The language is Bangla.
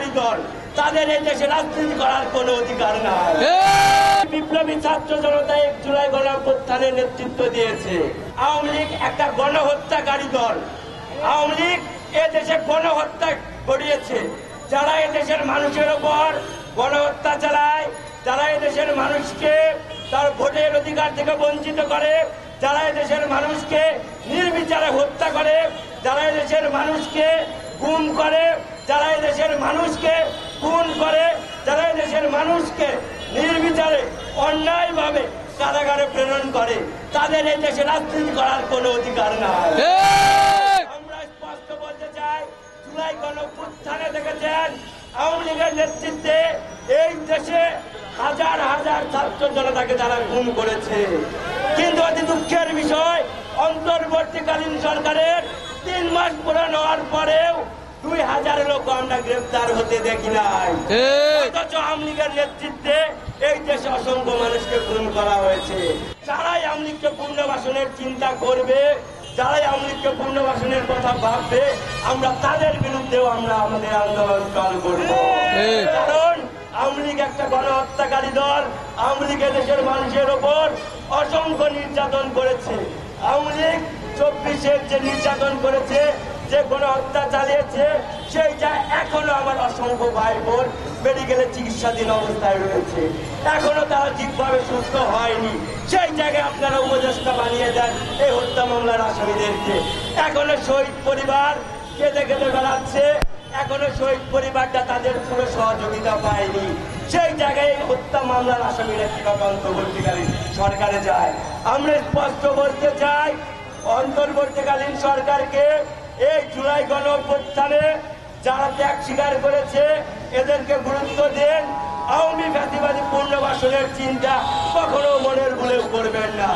হত্যাকারী দল, তাদের এই দেশে রাজনীতি করার কোনো অধিকার নাই। বিপ্লবী ছাত্র জনতা 1 জুলাই গণঅভ্যুত্থানের নেতৃত্ব দিয়েছে। আওয়ামী লীগ একটা গণহত্যাকারী দল। আওয়ামী লীগ এ দেশে গণহত্যা করিয়েছে। যারা এদেশের মানুষের ওপর গণহত্যা চালায়, যারা এদেশের মানুষকে তার ভোটের অধিকার থেকে বঞ্চিত করে, যারা এদেশের মানুষকে নির্বিচারে হত্যা করে, যারা এদেশের মানুষকে গুম করে, যারা এদেশের মানুষকে খুন করে, যারা এদেশের মানুষকে নির্বিচারে অন্যায়ভাবে কারাগারে প্রেরণ করে, তাদের এই দেশে রাজনীতি করার কোনো অধিকার নাই। আমরা স্পষ্ট বলতে চাই, জুলাই গণঅভ্যুত্থানে দেখেছেন আওয়ামী লীগের নেতৃত্বে এই দেশে হাজার হাজার ছাত্র জনতাকে তারা গুম করেছে। কিন্তু অতি দুঃখের বিষয়, অন্তর্বর্তীকালীন সরকারের 3 মাস পূরণ হওয়ার পরেও 2000 লোক আমরা গ্রেফতার হতে দেখি নাই। অথচ আওয়ামী লীগের নেতৃত্বে এই দেশে অসংখ্য মানুষকে খুন করা হয়েছে। যারাই আওয়ামী লীগকে পুনর্বাসনের চিন্তা করবে, যারাই আওয়ামী লীগকে পুনর্বাসনের কথা ভাববে, আমরা তাদের বিরুদ্ধেও আমরা আমাদের আন্দোলন চালু করব। কারণ আওয়ামী লীগ একটা গণহত্যাকারী দল। আওয়ামী লীগ দেশের মানুষের ওপর অসংখ্য নির্যাতন করেছে। আওয়ামী লীগ 24-এর যে নির্যাতন করেছে, যে গণহত্যা চালিয়েছে, সেইটা এখনো আমার অসংখ্য ভাই বোন মেডিকেলে চিকিৎসাধীন অবস্থায় রয়েছে। এখনো তারা ঠিকভাবে সুস্থ হয়নি। সেই জায়গায় আপনারা উপদেষ্টা বানিয়ে দেন এই হত্যা মামলার আসামিদেরকে। এখনো শহীদ পরিবার কেঁদে কেঁদে বেড়াচ্ছে। এখনো শহীদ পরিবারটা তাদের পুরো সহযোগিতা পায়নি। সেই জায়গায় হত্যা মামলার আসামিরা কিভাবে অন্তর্বর্তীকালীন সরকারে যায়? আমরা স্পষ্ট বলতে চাই, অন্তর্বর্তীকালীন সরকারকে এই জুলাই গণঅভ্যুত্থানে যারা ত্যাগ স্বীকার করেছে এদেরকে গুরুত্ব দেন। আওয়ামী ফ্যাসিবাদী পুনর্বাসনের চিন্তা কখনো মনের ভুলেও করবেন না।